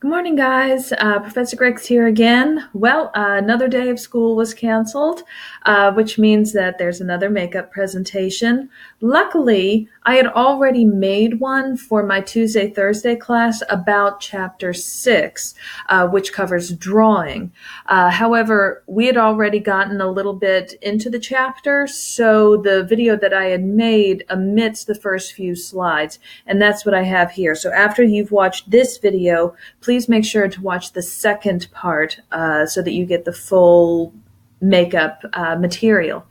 Good morning, guys. Professor Griggs here again. Well, another day of school was canceled, which means that there's another makeup presentation. Luckily, I had already made one for my Tuesday, Thursday class about chapter 6, which covers drawing. However, we had already gotten a little bit into the chapter, so the video that I had made omits the first few slides, and that's what I have here. So after you've watched this video, please make sure to watch the second part so that you get the full makeup material.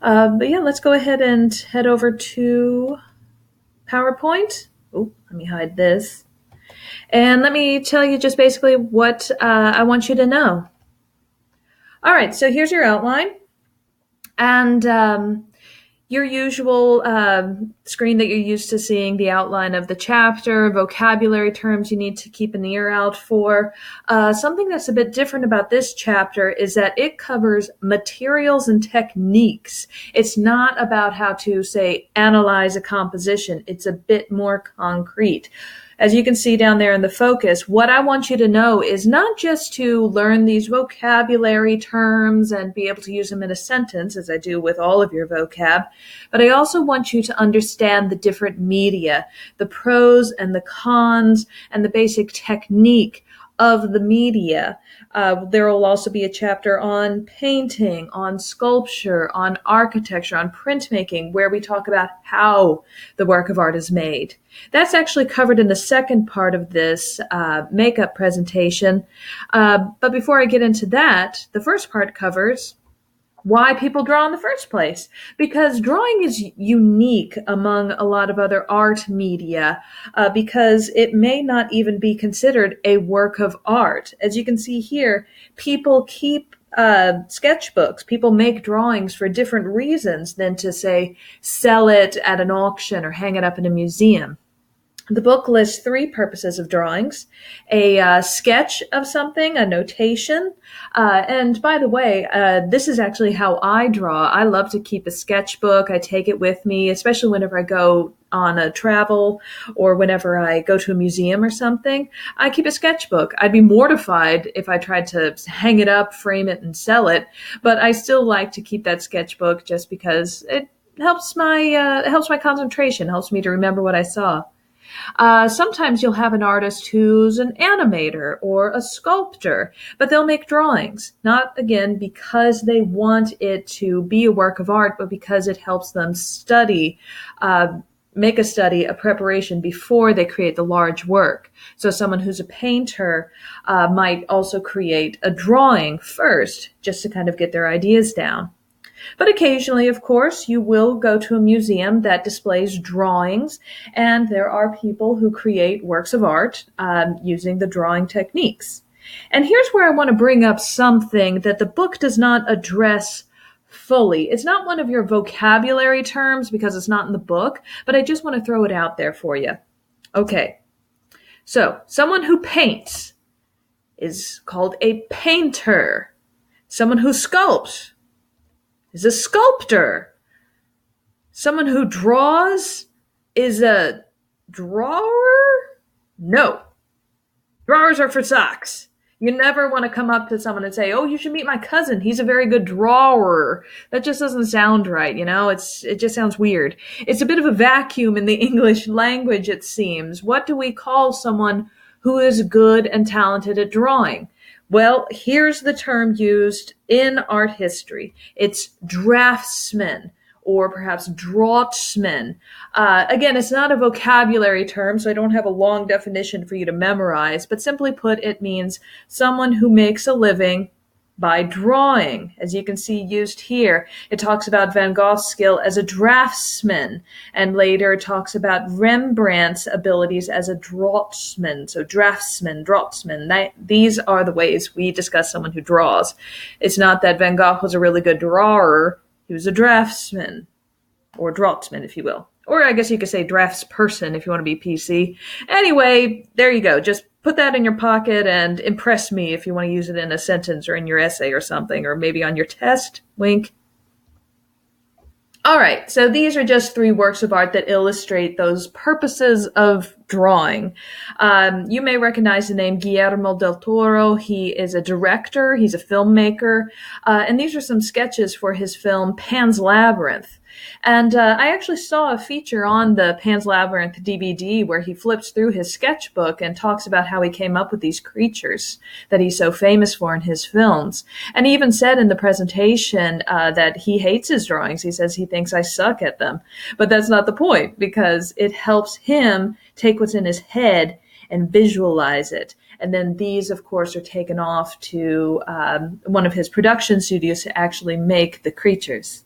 But yeah, let's go ahead and head over to PowerPoint. Oh, let me hide this. And let me tell you just basically what I want you to know. All right, so here's your outline. And your usual screen that you're used to seeing, the outline of the chapter, vocabulary terms you need to keep an ear out for. Something that's a bit different about this chapter is that it covers materials and techniques. It's not about how to, say, analyze a composition. It's a bit more concrete. As you can see down there in the focus, what I want you to know is not just to learn these vocabulary terms and be able to use them in a sentence, as I do with all of your vocab, but I also want you to understand the different media, the pros and the cons, and the basic technique of the media. There will also be a chapter on painting, on sculpture, on architecture, on printmaking, where we talk about how the work of art is made. That's actually covered in the second part of this makeup presentation. But before I get into that, the first part covers why people draw in the first place, because drawing is unique among a lot of other art media because it may not even be considered a work of art. As you can see here, people keep sketchbooks. People make drawings for different reasons than to, say, sell it at an auction or hang it up in a museum. The book lists 3 purposes of drawings: a sketch of something, a notation, and by the way, this is actually how I draw. I love to keep a sketchbook. I take it with me, especially whenever I go on a travel or whenever I go to a museum or something. I keep a sketchbook. I'd be mortified if I tried to hang it up, frame it, and sell it, but I still like to keep that sketchbook just because it helps my concentration, helps me to remember what I saw. Sometimes you'll have an artist who's an animator or a sculptor, but they'll make drawings, not, again, because they want it to be a work of art, but because it helps them make a preparation before they create the large work. So someone who's a painter might also create a drawing first, just to kind of get their ideas down. But occasionally, of course, you will go to a museum that displays drawings, and there are people who create works of art using the drawing techniques. And here's where I want to bring up something that the book does not address fully. It's not one of your vocabulary terms because it's not in the book, but I just want to throw it out there for you. Okay, so someone who paints is called a painter. Someone who sculpts is a sculptor. Someone who draws is a drawer? No. Drawers are for socks. You never want to come up to someone and say, "Oh, you should meet my cousin. He's a very good drawer." That just doesn't sound right, you know? It just sounds weird. It's a bit of a vacuum in the English language, it seems. What do we call someone who is good and talented at drawing? Well, here's the term used in art history. It's draftsman, or perhaps draftsman. Again, it's not a vocabulary term, so I don't have a long definition for you to memorize, but simply put, it means someone who makes a living by drawing. As you can see used here, it talks about Van Gogh's skill as a draftsman, and later it talks about Rembrandt's abilities as a draftsman. So draftsman. These are the ways we discuss someone who draws. It's not that Van Gogh was a really good drawer. He was a draftsman, or draftsman, if you will. Or I guess you could say draftsperson if you want to be PC. Anyway, there you go. Just put that in your pocket and impress me if you want to use it in a sentence or in your essay or something, or maybe on your test. Wink. All right, so these are just 3 works of art that illustrate those purposes of drawing. You may recognize the name Guillermo Del Toro. He is a director, he's a filmmaker, and these are some sketches for his film Pan's Labyrinth. And I actually saw a feature on the Pan's Labyrinth DVD where he flips through his sketchbook and talks about how he came up with these creatures that he's so famous for in his films. And he even said in the presentation that he hates his drawings. He says he thinks I suck at them. But that's not the point, because it helps him take what's in his head and visualize it. And then these, of course, are taken off to one of his production studios to actually make the creatures.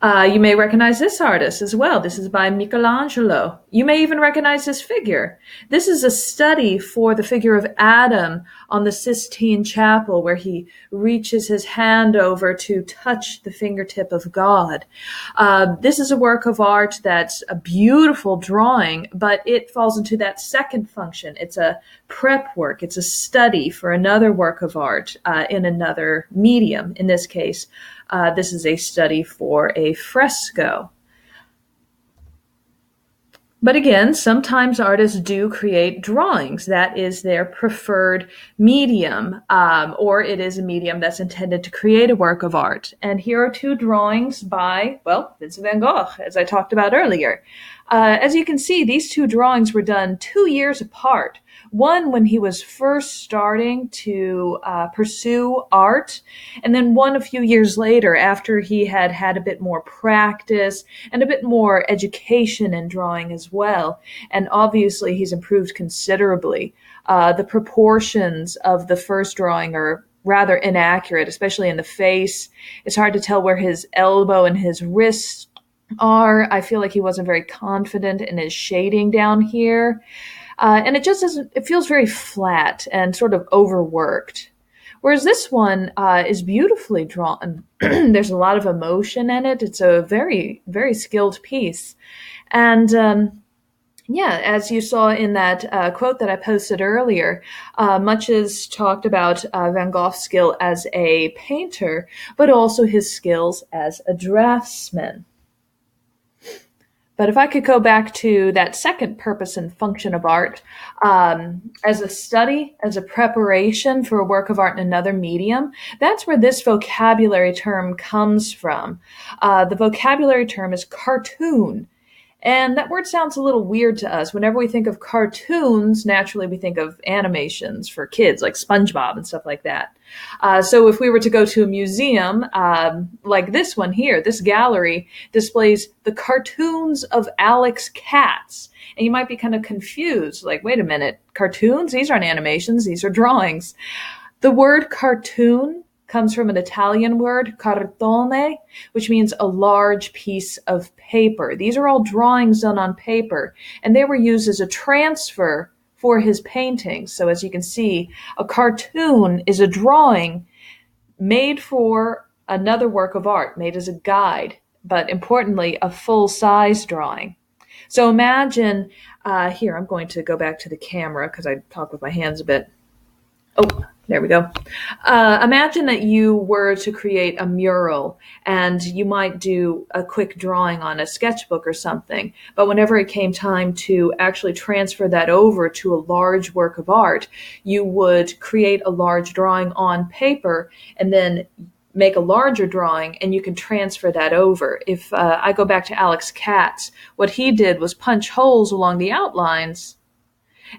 You may recognize this artist as well. This is by Michelangelo. You may even recognize this figure. This is a study for the figure of Adam on the Sistine Chapel, where he reaches his hand over to touch the fingertip of God. This is a work of art that's a beautiful drawing, but it falls into that second function. It's a prep work. It's a study for another work of art in another medium. In this case, this is a study for a fresco. But again, sometimes artists do create drawings. That is their preferred medium, or it is a medium that's intended to create a work of art. And here are two drawings by, well, Vincent van Gogh, as I talked about earlier. As you can see, these two drawings were done 2 years apart. One when he was first starting to pursue art, and then one a few years later after he had had a bit more practice and a bit more education in drawing as well. And obviously he's improved considerably. The proportions of the first drawing are rather inaccurate, especially in the face. It's hard to tell where his elbow and his wrist are. I feel like he wasn't very confident in his shading down here. And it just doesn't, it feels very flat and sort of overworked. Whereas this one is beautifully drawn. There's a lot of emotion in it. It's a very, very skilled piece. And yeah, as you saw in that quote that I posted earlier, much is talked about Van Gogh's skill as a painter, but also his skills as a draftsman. But if I could go back to that second purpose and function of art, as a study, as a preparation for a work of art in another medium, that's where this vocabulary term comes from. The vocabulary term is cartoon. And that word sounds a little weird to us. Whenever we think of cartoons, naturally we think of animations for kids, like SpongeBob and stuff like that. So if we were to go to a museum, like this one here, this gallery displays the cartoons of Alex Katz. And you might be kind of confused, like, wait a minute, cartoons? These aren't animations, these are drawings. The word cartoon comes from an Italian word, cartone, which means a large piece of paper. These are all drawings done on paper, and they were used as a transfer for his paintings. So as you can see, a cartoon is a drawing made for another work of art, made as a guide, but importantly, a full-size drawing. So imagine, here, I'm going to go back to the camera because I talk with my hands a bit. Oh, there we go. Imagine that you were to create a mural and you might do a quick drawing on a sketchbook or something, but whenever it came time to actually transfer that over to a large work of art, you would create a large drawing on paper and then make a larger drawing and you can transfer that over. If I go back to Alex Katz, what he did was punch holes along the outlines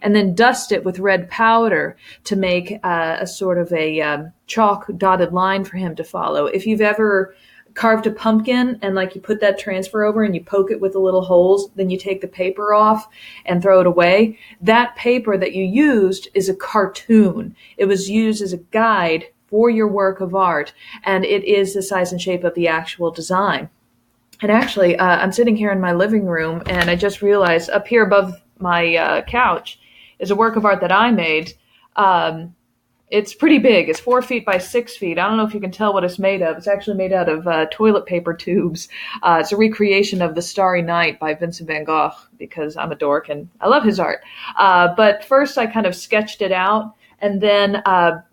and then dust it with red powder to make a sort of a chalk dotted line for him to follow. If you've ever carved a pumpkin and like you put that transfer over and you poke it with the little holes, then you take the paper off and throw it away, that paper that you used is a cartoon. It was used as a guide for your work of art, and it is the size and shape of the actual design. And actually, I'm sitting here in my living room and I just realized up here above my couch is a work of art that I made. It's pretty big. It's 4 feet by 6 feet. I don't know if you can tell what it's made of. It's actually made out of toilet paper tubes. It's a recreation of The Starry Night by Vincent van Gogh because I'm a dork and I love his art. But first I kind of sketched it out and then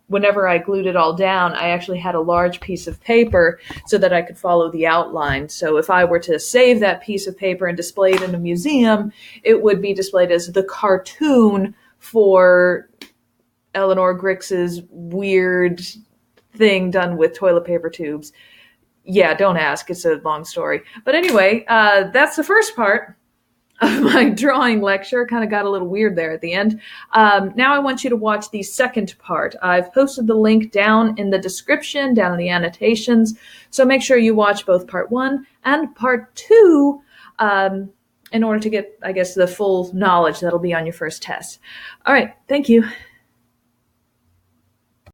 whenever I glued it all down, I actually had a large piece of paper so that I could follow the outline. So if I were to save that piece of paper and display it in a museum, it would be displayed as the cartoon for Eleanor Grix's weird thing done with toilet paper tubes. Yeah, don't ask. It's a long story. But anyway, that's the first part of my drawing lecture. Kind of got a little weird there at the end. Now I want you to watch the second part. I've posted the link down in the description, down in the annotations. So make sure you watch both part 1 and part 2 in order to get, I guess, the full knowledge that'll be on your first test. All right. Thank you.